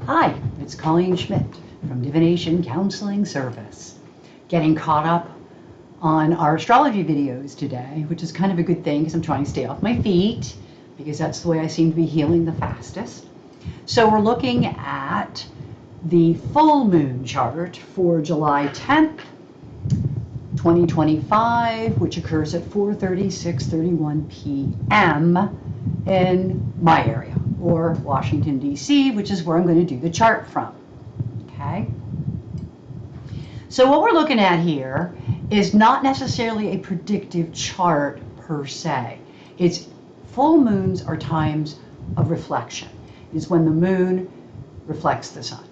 Hi, it's Colleen Schmidt from Divination Counseling Service. Getting caught up on our astrology videos today, which is kind of a good thing because I'm trying to stay off my feet because that's the way I seem to be healing the fastest. So we're looking at the full moon chart for July 10th, 2025, which occurs at 4:36:31 p.m. in my area, or Washington, D.C., which is where I'm going to do the chart from. Okay? So what we're looking at here is not necessarily a predictive chart per se. It's full moons are times of reflection. It's when the moon reflects the sun.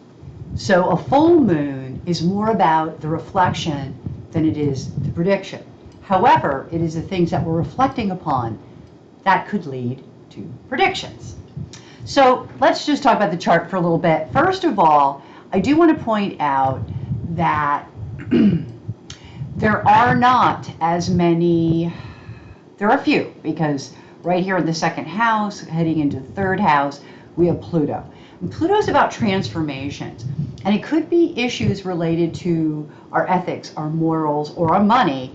So a full moon is more about the reflection than it is the prediction. However, it is the things that we're reflecting upon that could lead to predictions. So let's just talk about the chart for a little bit. First of all, I do want to point out that there are not as many, there are few, because right here in the second house, heading into the third house, we have Pluto. And Pluto is about transformations. And it could be issues related to our ethics, our morals, or our money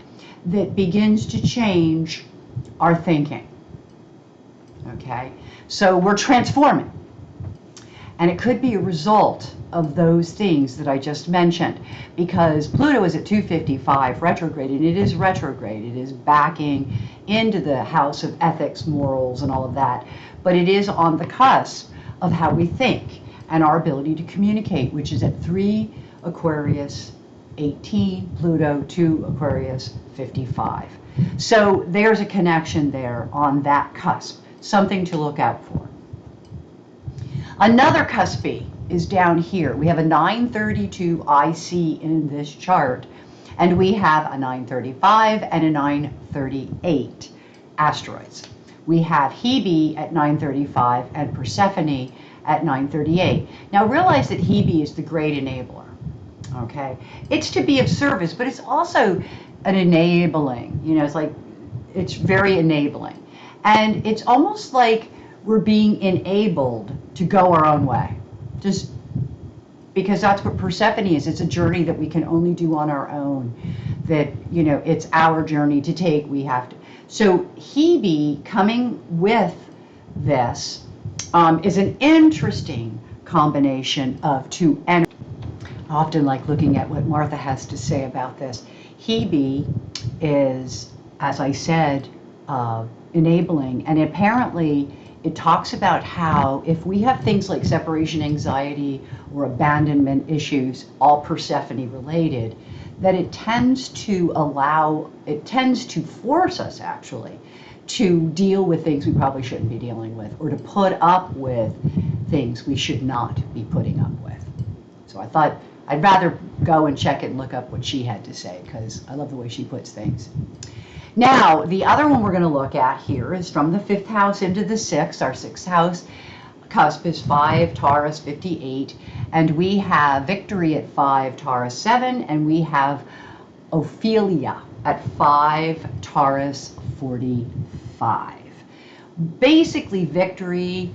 that begins to change our thinking. Okay? So we're transforming. And it could be a result of those things that I just mentioned, because Pluto is at 255 retrograde, and it is retrograde. It is backing into the house of ethics, morals, and all of that. But it is on the cusp of how we think and our ability to communicate, which is at 3 Aquarius 18, Pluto 2 Aquarius 55. So there's a connection there on that cusp, something to look out for. Another cuspy is down here. We have a 932 IC in this chart, and we have a 935 and a 938 asteroids. We have Hebe at 935 and Persephone at 938. Now realize that Hebe is the great enabler. Okay, it's to be of service, but it's also an enabling. You know, it's like it's very enabling, and it's almost like we're being enabled to go our own way, just because that's what Persephone is. It's a journey that we can only do on our own. That, you know, it's our journey to take. We have to. So Hebe coming with this is an interesting combination of two energies. I often like looking at what Martha has to say about this. Hebe is, as I said, enabling, and apparently it talks about how if we have things like separation anxiety or abandonment issues, all Persephone related, that it tends to force us actually to deal with things we probably shouldn't be dealing with, or to put up with things we should not be putting up with. So I thought I'd rather go and check it and look up what she had to say, because I love the way she puts things. Now, the other one we're going to look at here is from the 5th house into the 6th. Our 6th house cusp is 5 Taurus 58, and we have Victory at 5 Taurus 7, and we have Ophelia at 5 Taurus 45. Basically, Victory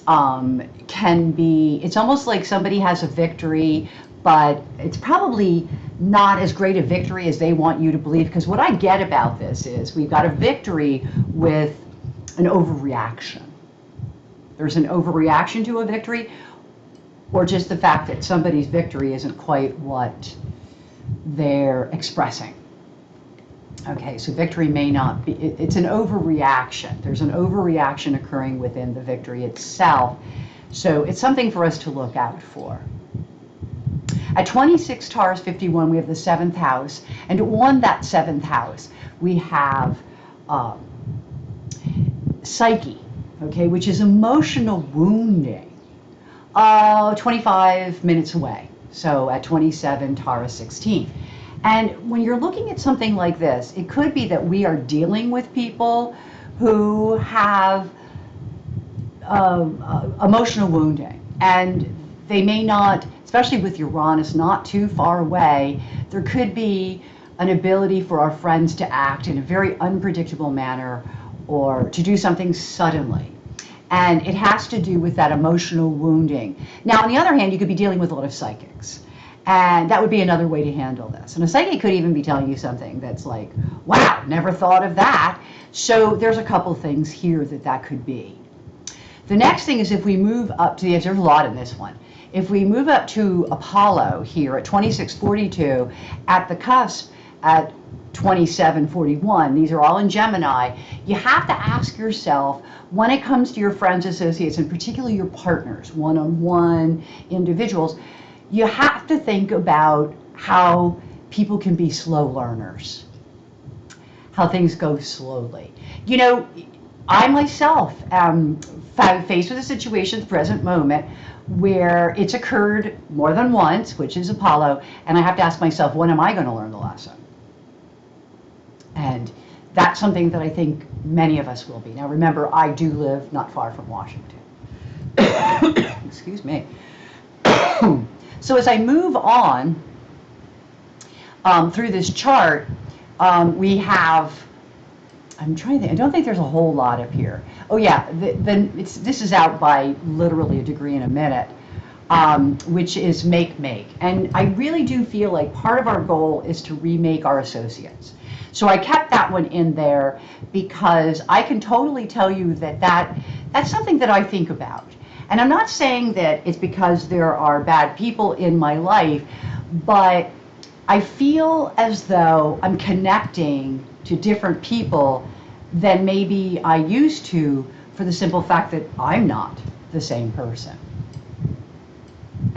can be, it's almost like somebody has a victory, but it's probably not as great a victory as they want you to believe, because what I get about this is we've got a victory with an overreaction. There's an overreaction to a victory, or just the fact that somebody's victory isn't quite what they're expressing. Okay, so victory may not be, it's an overreaction. There's an overreaction occurring within the victory itself. So it's something for us to look out for. At 26 Taurus 51, we have the 7th house, and on that 7th house, we have Psyche, okay, which is emotional wounding, 25 minutes away, so at 27 Taurus 16. And when you're looking at something like this, it could be that we are dealing with people who have emotional wounding, and they may not, especially with Uranus not too far away, there could be an ability for our friends to act in a very unpredictable manner or to do something suddenly. And it has to do with that emotional wounding. Now, on the other hand, you could be dealing with a lot of psychics. And that would be another way to handle this. And a psychic could even be telling you something that's like, wow, never thought of that. So there's a couple things here that could be. The next thing is if we move up to there's a lot in this one. If we move up to Apollo here at 2642, at the cusp at 2741, these are all in Gemini, you have to ask yourself, when it comes to your friends, associates, and particularly your partners, one-on-one individuals, you have to think about how people can be slow learners, how things go slowly. You know, I myself am faced with a situation at the present moment where it's occurred more than once, which is Apollo, and I have to ask myself, when am I going to learn the lesson? And that's something that I think many of us will be. Now remember, I do live not far from Washington. Excuse me. So as I move on through this chart, we have, I'm trying to think, I don't think there's a whole lot up here. Oh yeah, this is out by literally a degree in a minute, which is make. And I really do feel like part of our goal is to remake our associates. So I kept that one in there because I can totally tell you that's something that I think about. And I'm not saying that it's because there are bad people in my life, but I feel as though I'm connecting to different people than maybe I used to, for the simple fact that I'm not the same person.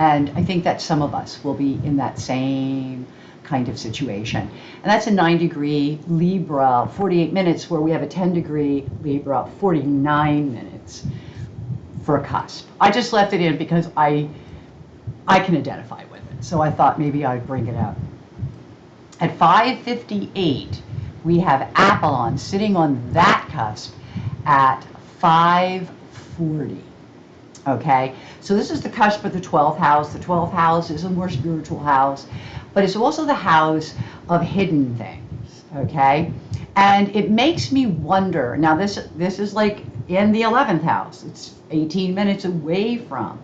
And I think that some of us will be in that same kind of situation. And that's a 9-degree Libra, 48 minutes, where we have a 10-degree Libra, 49 minutes for a cusp. I just left it in because I can identify with it. So I thought maybe I'd bring it up. At 5:58, we have Apollon sitting on that cusp at 5:40. Okay, so this is the cusp of the 12th house. The 12th house is a more spiritual house, but it's also the house of hidden things. Okay, and it makes me wonder. Now this is like in the 11th house. It's 18 minutes away from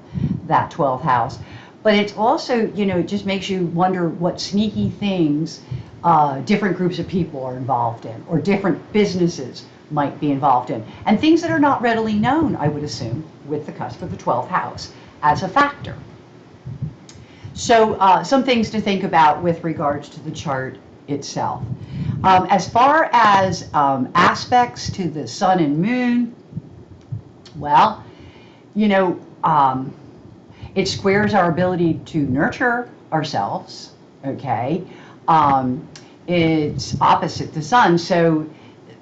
that 12th house. But it's also, you know, it just makes you wonder what sneaky things different groups of people are involved in, or different businesses might be involved in. And things that are not readily known, I would assume, with the cusp of the 12th house as a factor. So some things to think about with regards to the chart itself. As far as aspects to the sun and moon, well, you know, it squares our ability to nurture ourselves, okay? It's opposite the sun, so,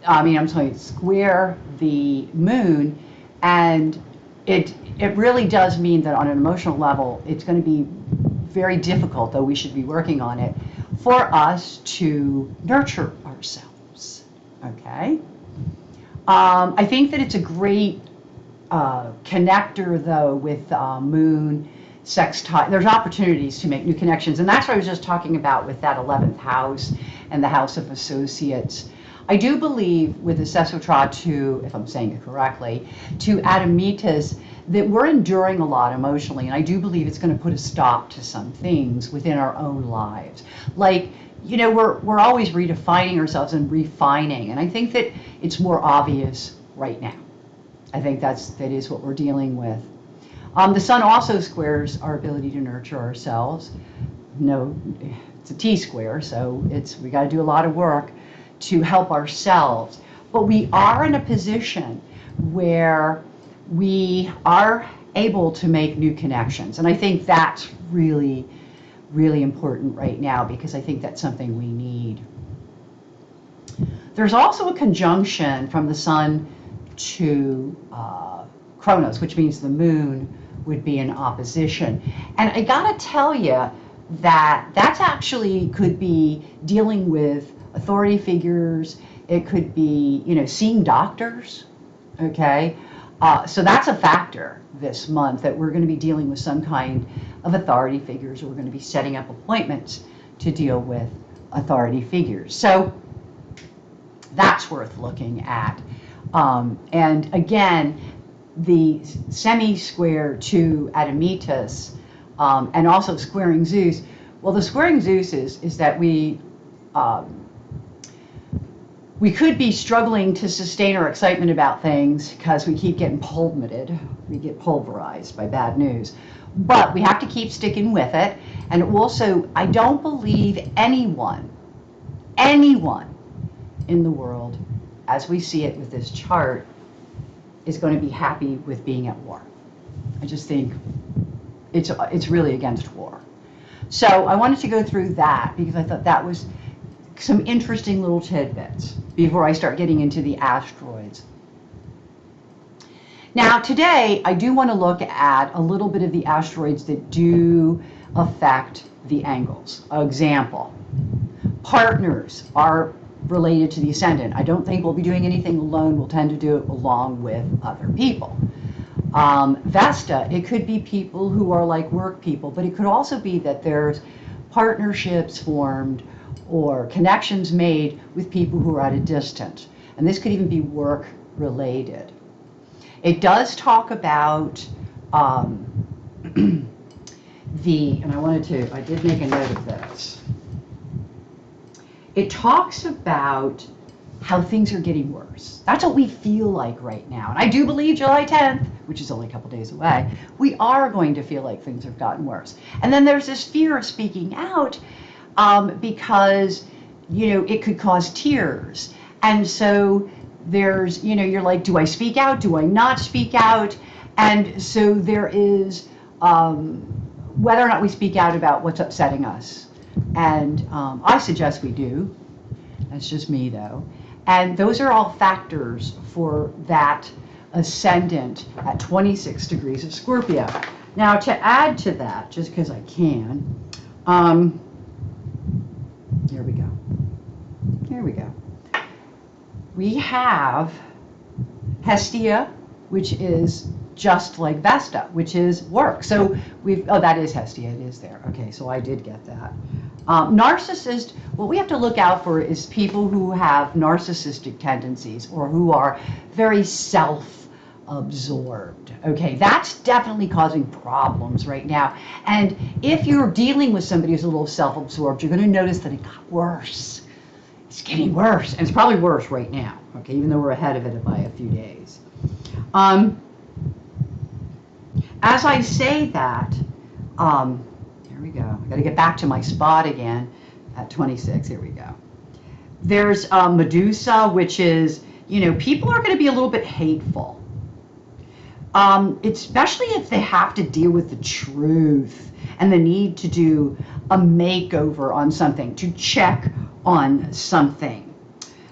I'm sorry, square the moon, and it really does mean that on an emotional level, it's going to be very difficult, though we should be working on it, for us to nurture ourselves, okay? I think that it's a great connector, though, with moon sextile. There's opportunities to make new connections, and that's what I was just talking about with that 11th house and the house of associates. I do believe with the Sesotra to, if I'm saying it correctly, to Adamitas, that we're enduring a lot emotionally, and I do believe it's going to put a stop to some things within our own lives. Like, you know, we're always redefining ourselves and refining, and I think that it's more obvious right now. I think that is what we're dealing with. The sun also squares our ability to nurture ourselves. No, it's a T-square, so we got to do a lot of work to help ourselves. But we are in a position where we are able to make new connections. And I think that's really, really important right now, because I think that's something we need. There's also a conjunction from the sun to Kronos, which means the moon would be in opposition. And I gotta tell you that that's actually could be dealing with authority figures. It could be, you know, seeing doctors, okay? So that's a factor this month, that we're going to be dealing with some kind of authority figures, or we're going to be setting up appointments to deal with authority figures. So that's worth looking at. And again, the semi-square to Admetus, and also squaring Zeus. Well, the squaring Zeus is that we could be struggling to sustain our excitement about things because we keep getting pulverized. We get pulverized by bad news. But we have to keep sticking with it. And also, I don't believe anyone in the world, as we see it with this chart, is going to be happy with being at war. I just think it's really against war. So I wanted to go through that because I thought that was some interesting little tidbits before I start getting into the asteroids. Now today I do want to look at a little bit of the asteroids that do affect the angles. Example, partners are related to the ascendant. I don't think we'll be doing anything alone. We'll tend to do it along with other people. Vesta, it could be people who are like work people, but it could also be that there's partnerships formed or connections made with people who are at a distance. And this could even be work related. It does talk about and I did make a note of this. It talks about how things are getting worse. That's what we feel like right now. And I do believe July 10th, which is only a couple days away, we are going to feel like things have gotten worse. And then there's this fear of speaking out because, it could cause tears. And so there's, you're like, do I speak out? Do I not speak out? And so there is whether or not we speak out about what's upsetting us. And I suggest we do. That's just me, though. And those are all factors for that ascendant at 26 degrees of Scorpio. Now, to add to that, just because I can, here we go. Here we go. We have Hestia, which is just like Vesta, which is work. So that is Hestia, it is there. Okay, so I did get that. Narcissist, what we have to look out for is people who have narcissistic tendencies or who are very self-absorbed. Okay, that's definitely causing problems right now. And if you're dealing with somebody who's a little self-absorbed, you're going to notice that it got worse. It's getting worse, and it's probably worse right now. Okay, even though we're ahead of it by a few days. As I say that, here we go. I got to get back to my spot again at 26. Here we go. There's Medusa, which is, people are going to be a little bit hateful, especially if they have to deal with the truth and the need to do a makeover on something, to check on something.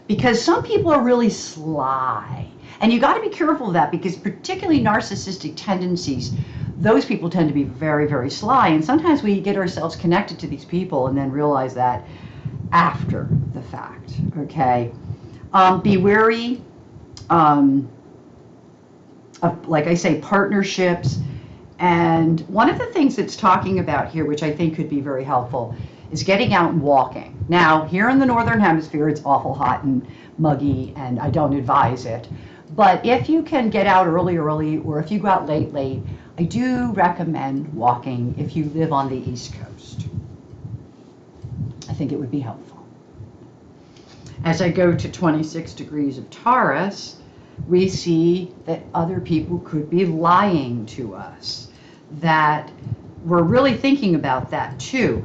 Because some people are really sly. And you got to be careful of that, because particularly narcissistic tendencies, those people tend to be very, very sly. And sometimes we get ourselves connected to these people and then realize that after the fact, okay? Be wary of, like I say, partnerships. And one of the things it's talking about here, which I think could be very helpful, is getting out and walking. Now, here in the Northern Hemisphere, it's awful hot and muggy, and I don't advise it. But if you can get out early, or if you go out late, I do recommend walking if you live on the East Coast. I think it would be helpful. As I go to 26 degrees of Taurus, we see that other people could be lying to us, that we're really thinking about that too.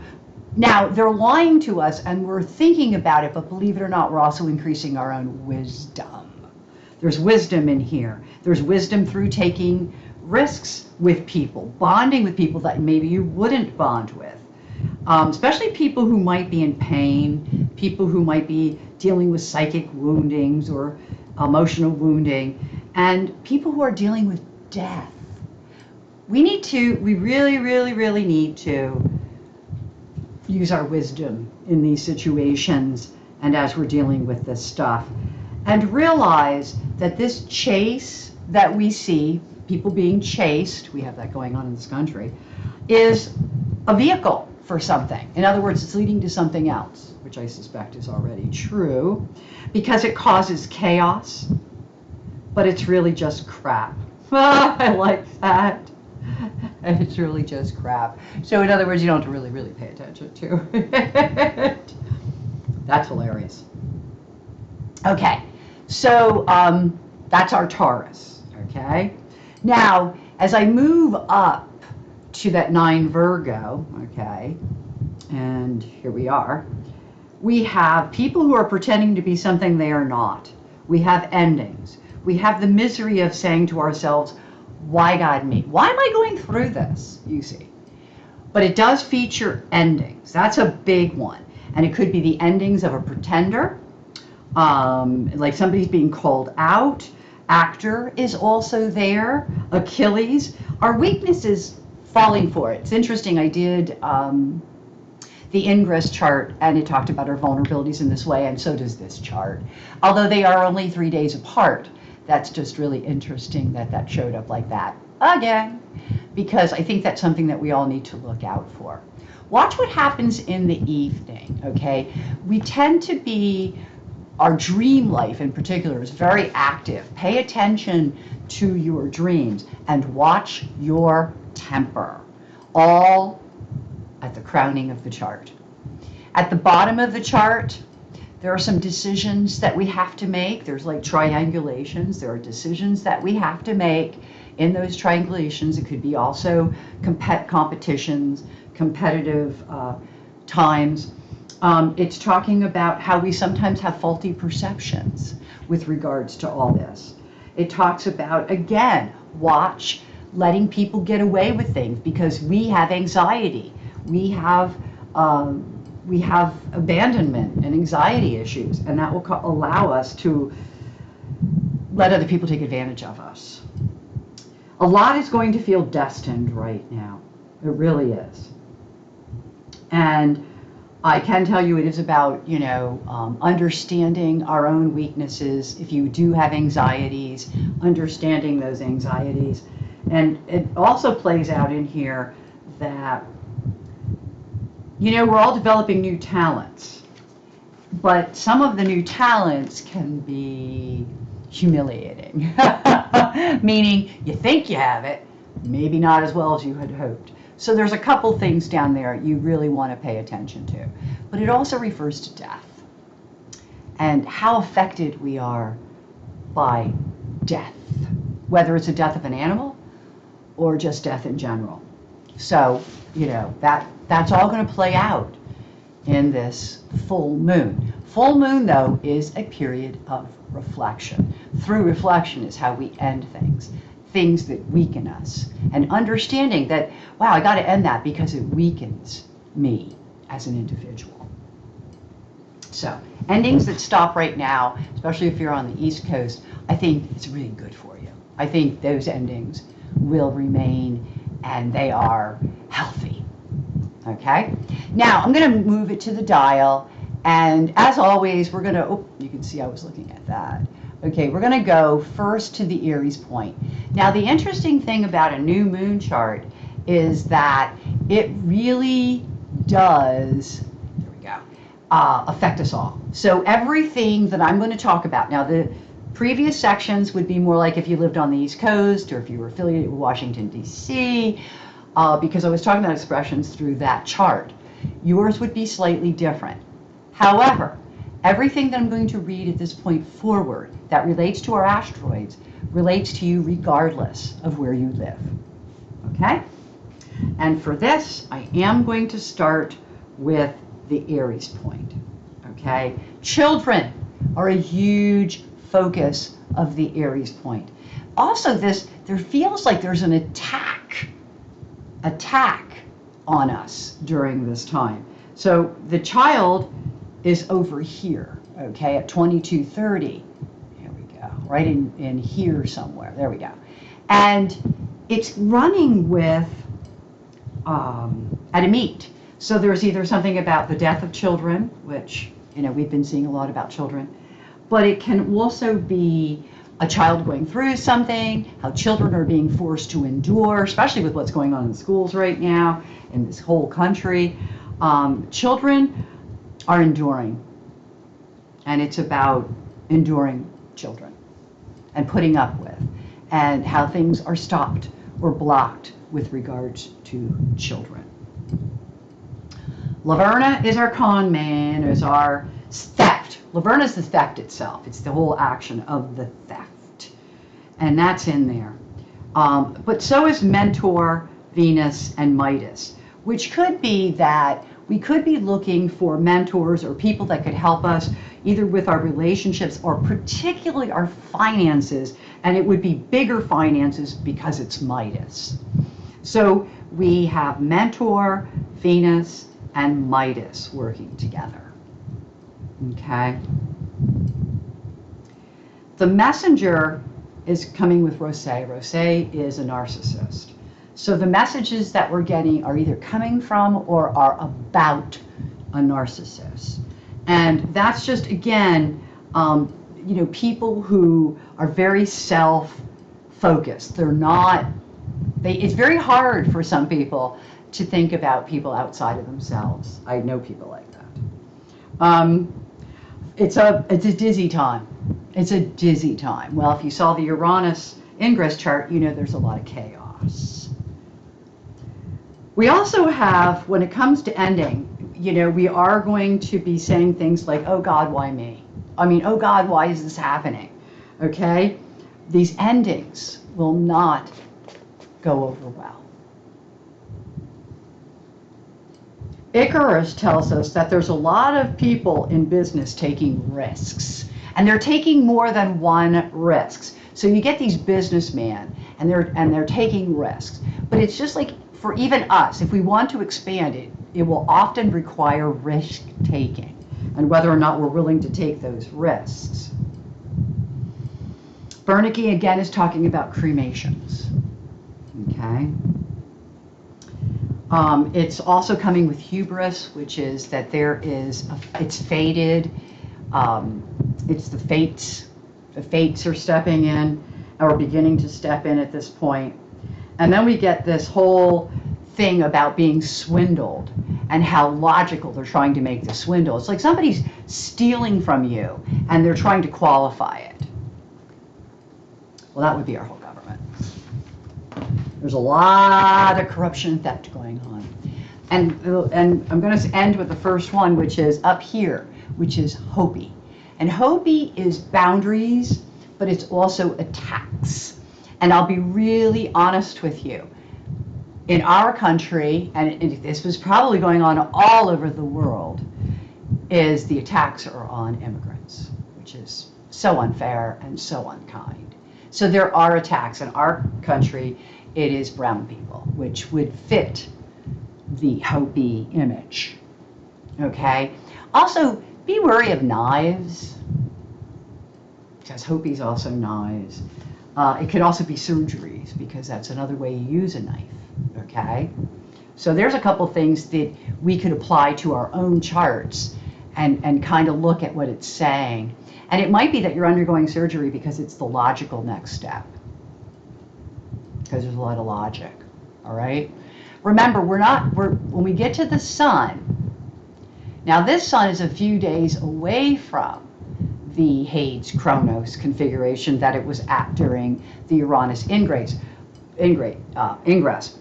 Now, they're lying to us and we're thinking about it, but believe it or not, we're also increasing our own wisdom. There's wisdom in here. There's wisdom through taking risks with people, bonding with people that maybe you wouldn't bond with, especially people who might be in pain, people who might be dealing with psychic woundings or emotional wounding, and people who are dealing with death. We really, really, really need to use our wisdom in these situations and as we're dealing with this stuff. And realize that this chase that we see, people being chased, we have that going on in this country, is a vehicle for something. In other words, it's leading to something else, which I suspect is already true, because it causes chaos, but it's really just crap. I like that. It's really just crap. So in other words, you don't have to really pay attention to it. That's hilarious. Okay, so that's our Taurus, okay? Now, as I move up to that 9 Virgo, okay, and here we are, we have people who are pretending to be something they are not. We have endings. We have the misery of saying to ourselves, why God me? Why am I going through this, you see? But it does feature endings. That's a big one. And it could be the endings of a pretender, like somebody's being called out. Actor is also there. Achilles. Our weakness is falling for it. It's interesting. I did the Ingress chart, and it talked about our vulnerabilities in this way, and so does this chart. Although they are only 3 days apart, that's just really interesting that that showed up like that again, because I think that's something that we all need to look out for. Watch what happens in the evening, okay? We tend to be, our dream life in particular is very active. Pay attention to your dreams and watch your temper. All at the crowning of the chart. At the bottom of the chart, there are some decisions that we have to make. There's like triangulations. There are decisions that we have to make in those triangulations. It could be also competitions, competitive times. It's talking about how we sometimes have faulty perceptions with regards to all this. It talks about, again, watch letting people get away with things because we have anxiety. We have abandonment and anxiety issues, and that will allow us to let other people take advantage of us. A lot is going to feel destined right now. It really is. And I can tell you it is about, understanding our own weaknesses. If you do have anxieties, understanding those anxieties. And it also plays out in here that we're all developing new talents, but some of the new talents can be humiliating, meaning you think you have it, maybe not as well as you had hoped. So there's a couple things down there you really want to pay attention to. But it also refers to death and how affected we are by death, whether it's a death of an animal or just death in general. So, that's all going to play out in this full moon. Full moon, though, is a period of reflection. Through reflection is how we end things that weaken us. And understanding that, wow, I got to end that because it weakens me as an individual. So, endings that stop right now, especially if you're on the East Coast, I think it's really good for you. I think those endings will remain, and they are healthy. Okay, now I'm going to move it to the dial, and as always, we're going to, you can see I was looking at that. Okay, we're going to go first to the Aries point. Now, the interesting thing about a new moon chart is that it really does, there we go, affect us all. So everything that I'm going to talk about, now the previous sections would be more like if you lived on the East Coast or if you were affiliated with Washington, D.C., because I was talking about expressions through that chart. Yours would be slightly different. However, everything that I'm going to read at this point forward that relates to our asteroids relates to you regardless of where you live. Okay? And for this, I am going to start with the Aries point. Okay? Children are a huge focus of the Aries point. Also, there feels like there's an attack on us during this time. So the child is over here, okay, at 2230. Here we go, right in here somewhere. There we go. And it's running with Adamite. So there's either something about the death of children, which, we've been seeing a lot about children, but it can also be a child going through something, how children are being forced to endure, especially with what's going on in the schools right now in this whole country. Children are enduring, and it's about enduring children and putting up with. and how things are stopped or blocked with regards to children. Laverna is our con man, is our theft. Laverna is the theft itself. It's the whole action of the theft. And that's in there. But so is Mentor, Venus, and Midas, which could be that we could be looking for mentors or people that could help us either with our relationships or particularly our finances, and it would be bigger finances because it's Midas. So we have Mentor, Venus, and Midas working together. Okay? The Messenger is coming with Rosé. Rosé is a narcissist. So the messages that we're getting are either coming from or are about a narcissist. And that's just, again, people who are very self-focused. They're not, it's very hard for some people to think about people outside of themselves. I know people like that. It's a dizzy time. It's a dizzy time. Well, if you saw the Uranus ingress chart, you know there's a lot of chaos. We also have, when it comes to ending, we are going to be saying things like, oh God, why me? I mean, oh God, why is this happening? Okay? These endings will not go over well. Icarus tells us that there's a lot of people in business taking risks, and they're taking more than one risks. So you get these businessmen, and they're taking risks. But it's just like for even us, if we want to expand it, it will often require risk taking, and whether or not we're willing to take those risks. Bernanke again is talking about cremations. Okay. It's also coming with hubris, which is that it's fated. It's the fates. The fates are stepping in, or beginning to step in at this point. And then we get this whole thing about being swindled and how logical they're trying to make the swindle. It's like somebody's stealing from you and they're trying to qualify it. Well, that would be our whole government. There's a lot of corruption and theft going on. And I'm going to end with the first one, which is up here, which is Hopi. And Hopi is boundaries, but it's also attacks. And I'll be really honest with you. In our country, and this was probably going on all over the world, is the attacks are on immigrants, which is so unfair and so unkind. So there are attacks in our country. It is brown people, which would fit the Hopi image. Okay? Also, be wary of knives, because Hopi's also knives. It could also be surgeries, because that's another way you use a knife. Okay? So there's a couple things that we could apply to our own charts and kind of look at what it's saying. And it might be that you're undergoing surgery because it's the logical next step. Because there's a lot of logic. All right? Remember, when we get to the sun, now this sun is a few days away from the Hades Chronos configuration that it was at during the Uranus ingress.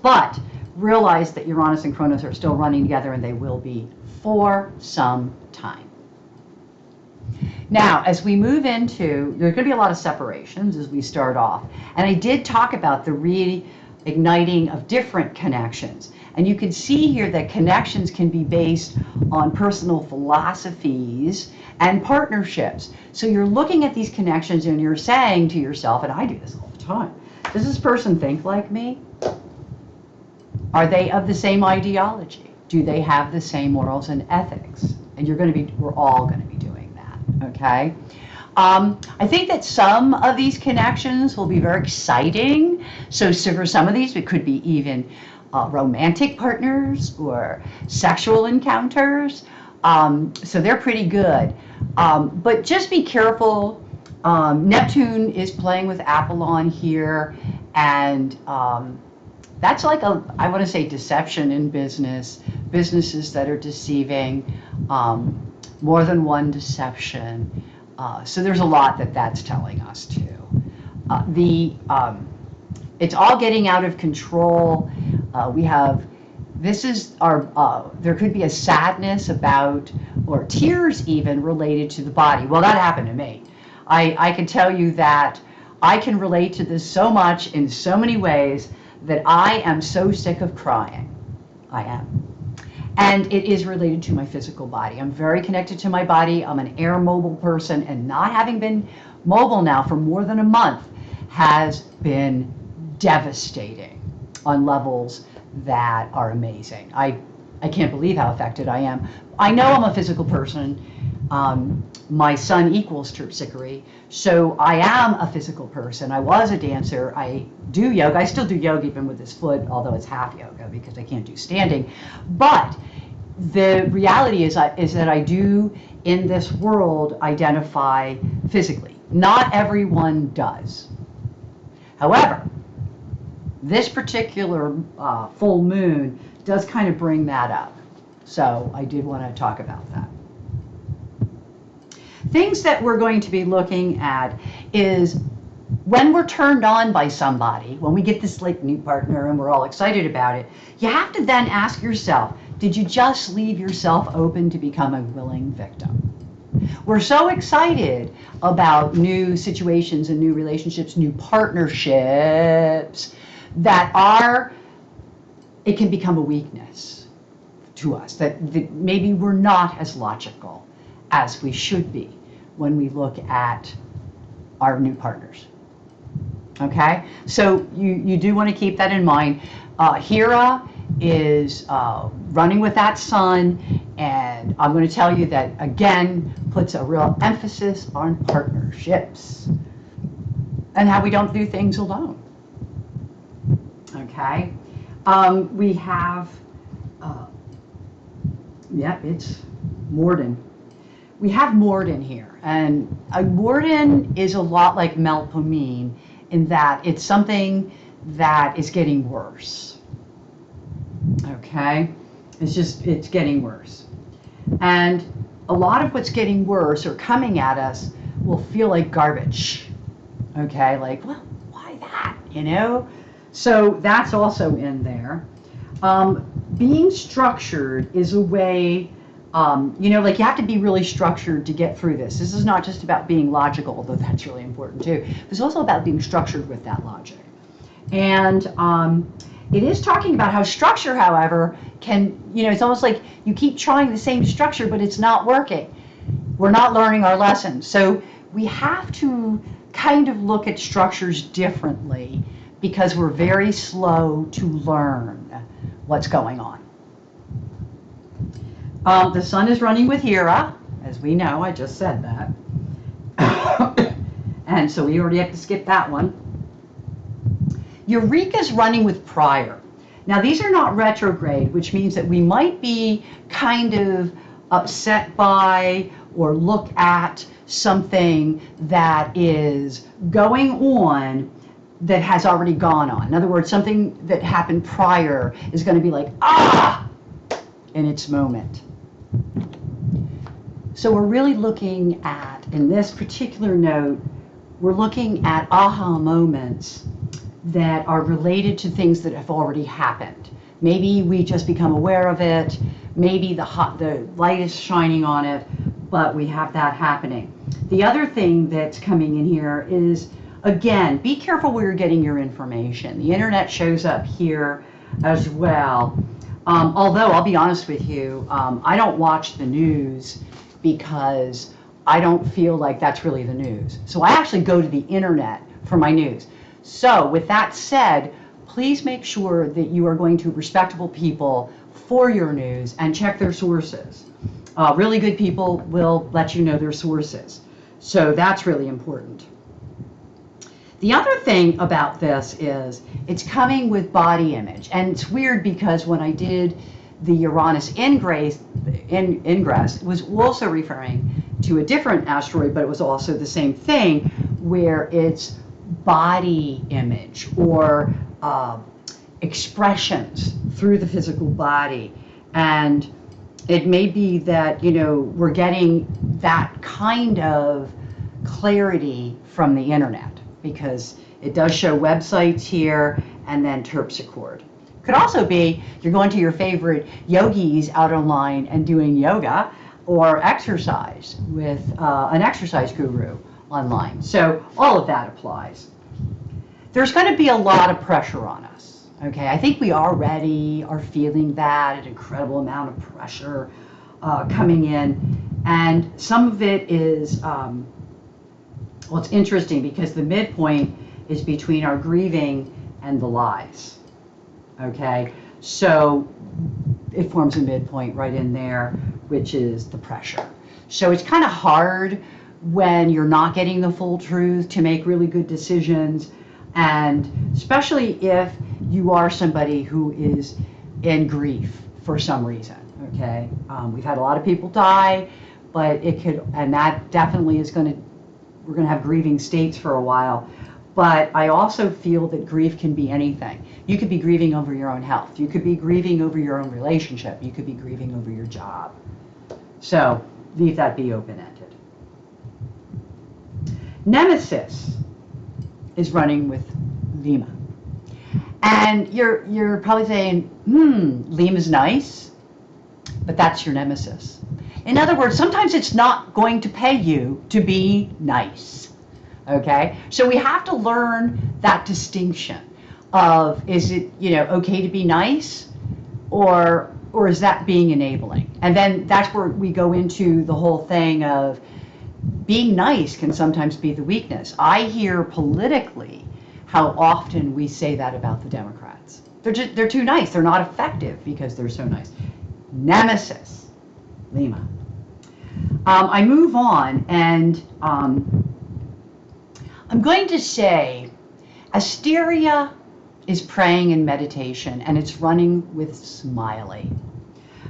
But realize that Uranus and Chronos are still running together, and they will be for some time. Now, as we move into, there's going to be a lot of separations as we start off. And I did talk about the reigniting of different connections. And you can see here that connections can be based on personal philosophies and partnerships. So you're looking at these connections and you're saying to yourself, and I do this all the time, does this person think like me? Are they of the same ideology? Do they have the same morals and ethics? And we're all going to be doing that, okay? I think that some of these connections will be very exciting. So for some of these, it could be even romantic partners or sexual encounters. So they're pretty good. But just be careful. Neptune is playing with Apollon here, and that's like I want to say deception in businesses that are deceiving, more than one deception. So there's a lot that's telling us too. It's all getting out of control. This is there could be a sadness about, or tears even, related to the body. Well, that happened to me. I can tell you that I can relate to this so much in so many ways that I am so sick of crying. I am. And it is related to my physical body. I'm very connected to my body. I'm an air mobile person, and not having been mobile now for more than a month has been devastating on levels that are amazing. I can't believe how affected I am. I know I'm a physical person. My son equals terpsichore, so I am a physical person. I was a dancer. I do yoga. I still do yoga even with this foot, although it's half yoga because I can't do standing. But the reality is that I do, in this world, identify physically. Not everyone does. However, this particular full moon does kind of bring that up. So I did want to talk about that. Things that we're going to be looking at is when we're turned on by somebody, when we get this like new partner and we're all excited about it, you have to then ask yourself, did you just leave yourself open to become a willing victim? We're so excited about new situations and new relationships, new partnerships, that it can become a weakness to us, that maybe we're not as logical as we should be when we look at our new partners. Okay, so you do want to keep that in mind. Hera is running with that sun, and I'm going to tell you that again puts a real emphasis on partnerships and how we don't do things alone. Okay, we have it's Morden. We have Morden here, and Morden is a lot like Melpomene in that it's something that is getting worse. Okay, it's getting worse, and a lot of what's getting worse or coming at us will feel like garbage. Okay, like, well, why that? You know, so that's also in there. Being structured is a way. Like you have to be really structured to get through this. This is not just about being logical, although that's really important too. It's also about being structured with that logic. And it is talking about how structure, however, can, it's almost like you keep trying the same structure, but it's not working. We're not learning our lessons. So we have to kind of look at structures differently because we're very slow to learn what's going on. The sun is running with Hera, as we know. I just said that. And so we already have to skip that one. Eureka's running with Prior. Now, these are not retrograde, which means that we might be kind of upset by or look at something that is going on that has already gone on. In other words, something that happened prior is going to be like, in its moment. So we're really looking at, in this particular note, we're looking at aha moments that are related to things that have already happened. Maybe we just become aware of it, maybe the light is shining on it, but we have that happening. The other thing that's coming in here is, again, be careful where you're getting your information. The internet shows up here as well. Although, I'll be honest with you, I don't watch the news because I don't feel like that's really the news. So I actually go to the internet for my news. So with that said, please make sure that you are going to respectable people for your news and check their sources. Really good people will let you know their sources. So that's really important. The other thing about this is it's coming with body image. And it's weird because when I did the Uranus ingress, it was also referring to a different asteroid, but it was also the same thing where it's body image or expressions through the physical body. And it may be that, we're getting that kind of clarity from the internet. because it does show websites here and then terpsichore. Could also be you're going to your favorite yogis out online and doing yoga or exercise with an exercise guru online. So all of that applies. There's going to be a lot of pressure on us. Okay, I think we already are feeling that, an incredible amount of pressure coming in. And some of it is, well, it's interesting because the midpoint is between our grieving and the lies. Okay, so it forms a midpoint right in there, which is the pressure. So it's kind of hard when you're not getting the full truth to make really good decisions, and especially if you are somebody who is in grief for some reason. Okay, we've had a lot of people die, but it could, and that definitely is going to, we're going to have grieving states for a while. But I also feel that grief can be anything. You could be grieving over your own health. You could be grieving over your own relationship. You could be grieving over your job. So leave that be open-ended. Nemesis is running with Lima. And you're probably saying, Lima's nice, but that's your nemesis. In other words, sometimes it's not going to pay you to be nice. Okay, so we have to learn that distinction of, is it, okay to be nice, or is that being enabling? And then that's where we go into the whole thing of being nice can sometimes be the weakness. I hear politically how often we say that about the Democrats. They're too nice. They're not effective because they're so nice. Nemesis, Lima. I move on, and I'm going to say Asteria is praying and meditation, and it's running with Smiley.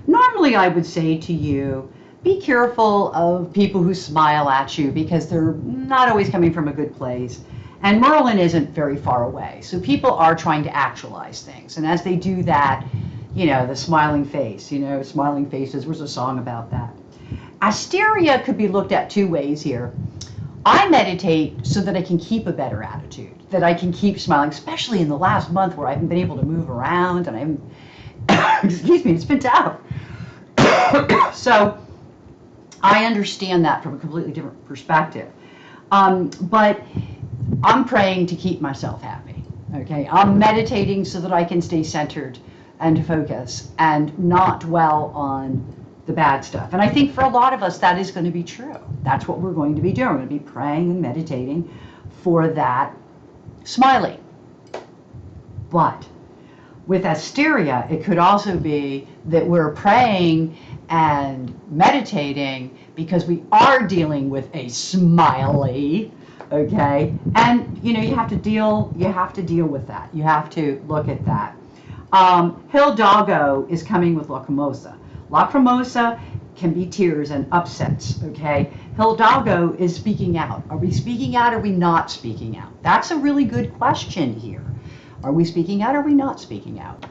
Normally I would say to you, be careful of people who smile at you because they're not always coming from a good place. And Merlin isn't very far away. So people are trying to actualize things. And as they do that, the smiling face, smiling faces, there's a song about that. Asteria could be looked at two ways here. I meditate so that I can keep a better attitude, that I can keep smiling, especially in the last month where I haven't been able to move around and I'm, excuse me, it's been tough. So I understand that from a completely different perspective. But I'm praying to keep myself happy, okay? I'm meditating so that I can stay centered and focus and not dwell on the bad stuff. And I think for a lot of us, that is going to be true. That's what we're going to be doing. We're going to be praying and meditating for that smiley. But with Asteria, it could also be that we're praying and meditating because we are dealing with a smiley, okay? And you have to deal with that. You have to look at that. Hidalgo is coming with Lacrimosa. Lacrimosa can be tears and upsets, okay? Hidalgo is speaking out. Are we speaking out or are we not speaking out? That's a really good question here. Are we speaking out or are we not speaking out?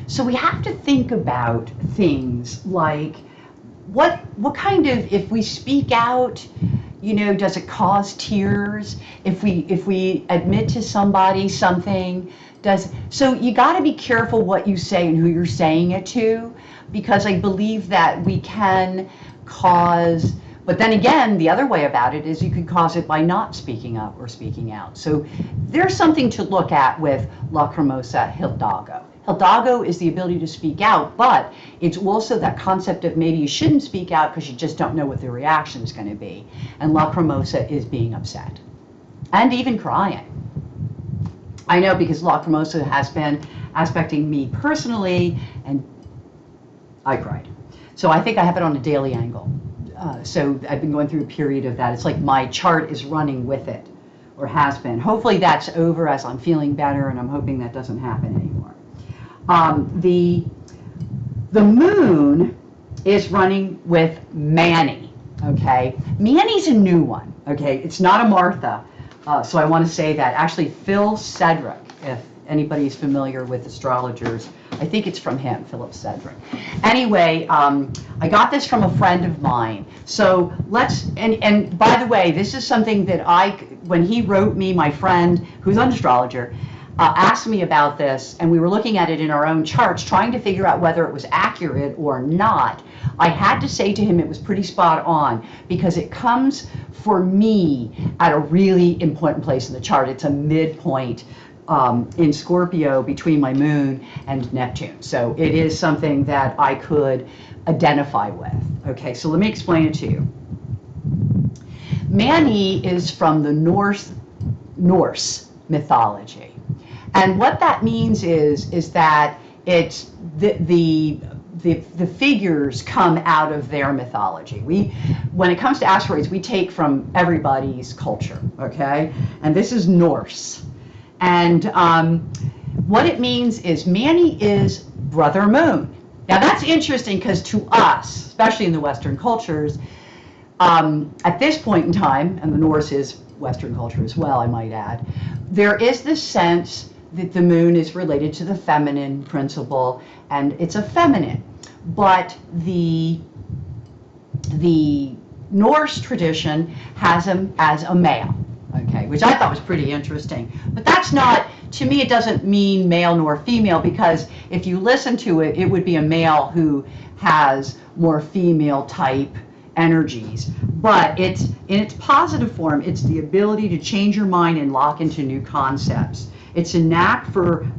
So we have to think about things like what kind of, if we speak out, does it cause tears? If we admit to somebody something, so you got to be careful what you say and who you're saying it to, because I believe that we can cause, but then again, the other way about it is you could cause it by not speaking up or speaking out. So there's something to look at with Lacrimosa Hidalgo. Hidalgo is the ability to speak out, but it's also that concept of maybe you shouldn't speak out because you just don't know what the reaction is going to be. And Lacrimosa is being upset and even crying. I know because Lacrimosa has been aspecting me personally, and I cried. So I think I have it on a daily angle. So I've been going through a period of that. It's like my chart is running with it, or has been. Hopefully that's over as I'm feeling better, and I'm hoping that doesn't happen anymore. The moon is running with Manny, okay? Manny's a new one, okay? It's not a Martha, so I want to say that. Actually, Phil Cedric, if anybody's familiar with astrologers, I think it's from him, Philip Cedric. Anyway, I got this from a friend of mine. So let's, and by the way, this is something that when he wrote me, my friend, who's an astrologer, asked me about this, and we were looking at it in our own charts, trying to figure out whether it was accurate or not. I had to say to him it was pretty spot on, because it comes for me at a really important place in the chart. It's a midpoint in Scorpio between my moon and Neptune. So it is something that I could identify with. Okay, so let me explain it to you. Mani is from the Norse mythology. And what that means is that it's the figures come out of their mythology. When it comes to asteroids, we take from everybody's culture, okay? And this is Norse. And what it means is Mani is brother moon. Now that's interesting because to us, especially in the Western cultures, at this point in time, and the Norse is Western culture as well, I might add, there is this sense that the moon is related to the feminine principle, and it's a feminine. But the Norse tradition has him as a male, okay, which I thought was pretty interesting. But that's not, to me, it doesn't mean male nor female, because if you listen to it, it would be a male who has more female type energies. But it's in its positive form, it's the ability to change your mind and lock into new concepts. It's a knack for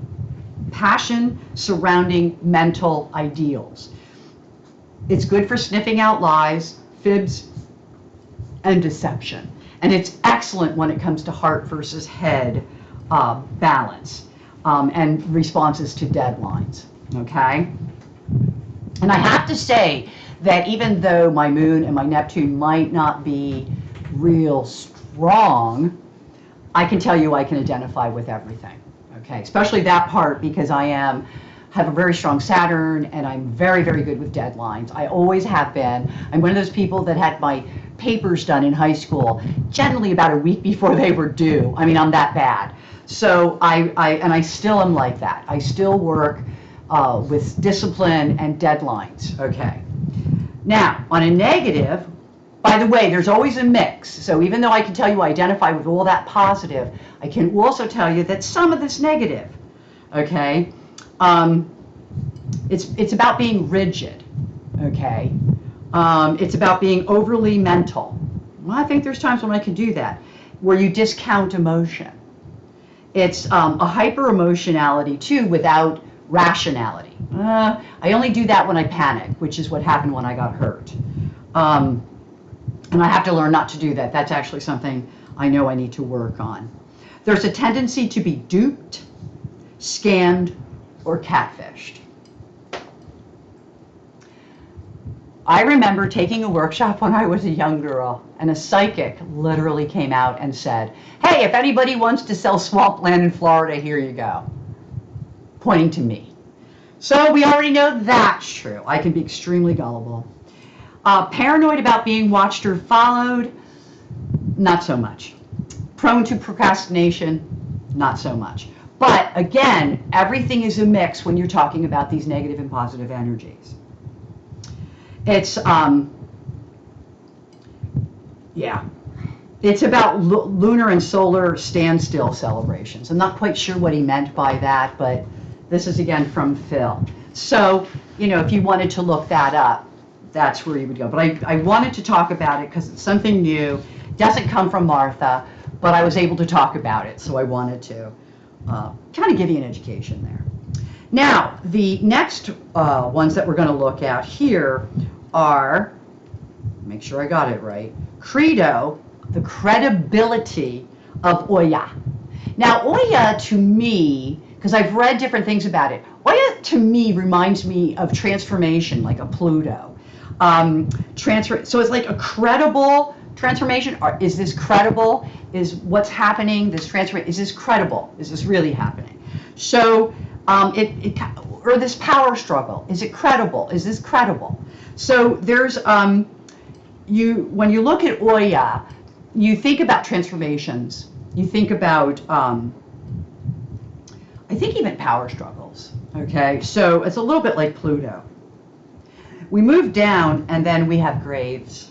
passion surrounding mental ideals. It's good for sniffing out lies, fibs, and deception. And it's excellent when it comes to heart versus head balance and responses to deadlines, okay? And I have to say that even though my moon and my Neptune might not be real strong, I can tell you I can identify with everything, okay? Especially that part, because I have a very strong Saturn, and I'm very, very good with deadlines. I always have been. I'm one of those people that had my papers done in high school generally about a week before they were due. I mean, I'm that bad. So I still am like that. I still work with discipline and deadlines, okay? Now, on a negative, by the way, there's always a mix. So even though I can tell you I identify with all that positive, I can also tell you that some of this negative, okay? It's about being rigid, okay? It's about being overly mental. Well, I think there's times when I can do that, where you discount emotion. It's a hyper-emotionality, too, without rationality. I only do that when I panic, which is what happened when I got hurt. And I have to learn not to do that. That's actually something I know I need to work on. There's a tendency to be duped, scammed, or catfished. I remember taking a workshop when I was a young girl, and a psychic literally came out and said, "Hey, if anybody wants to sell swampland in Florida, here you go," pointing to me. So we already know that's true. I can be extremely gullible. Paranoid about being watched or followed, not so much. Prone to procrastination, not so much. But again, everything is a mix when you're talking about these negative and positive energies. It's, it's about lunar and solar standstill celebrations. I'm not quite sure what he meant by that, but this is again from Phil. So, you know, if you wanted to look that up, that's where you would go. But I wanted to talk about it because it's something new. It doesn't come from Martha, but I was able to talk about it, so I wanted to kind of give you an education there. Now, the next ones that we're going to look at here are, make sure I got it right, Credo, the credibility of Oya. Now, Oya to me, because I've read different things about it, Oya to me reminds me of transformation, like a Pluto. So it's like a credible transformation. Or is this credible? Is what's happening, this transformation, is this credible? Is this really happening? So, or this power struggle, is it credible? Is this credible? So there's, when you look at Oya, you think about transformations. You think about, I think even power struggles, okay? So it's a little bit like Pluto. We move down, and then we have Graves.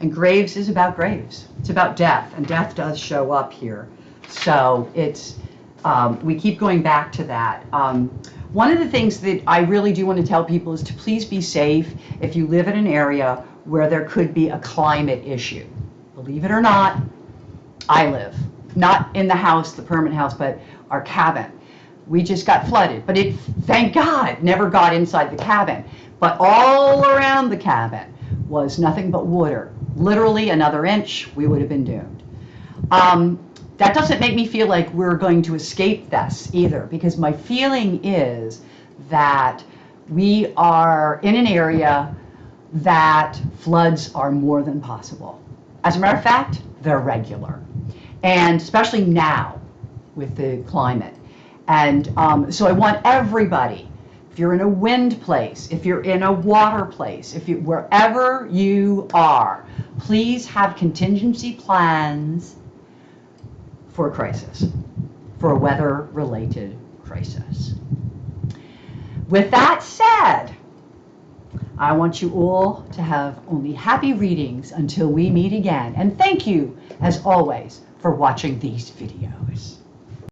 And graves is about graves. It's about death, and death does show up here. So it's, we keep going back to that. One of the things that I really do want to tell people is to please be safe if you live in an area where there could be a climate issue. Believe it or not, I live, not in the house, the permanent house, but our cabin. We just got flooded, but it, thank God, never got inside the cabin. But all around the cabin was nothing but water. Literally another inch, we would have been doomed. That doesn't make me feel like we're going to escape this either, because my feeling is that we are in an area that floods are more than possible. As a matter of fact, they're regular. And especially now with the climate. And so I want everybody, if you're in a wind place, if you're in a water place, if you, wherever you are, please have contingency plans for a crisis, for a weather-related crisis. With that said, I want you all to have only happy readings until we meet again. And thank you, as always, for watching these videos.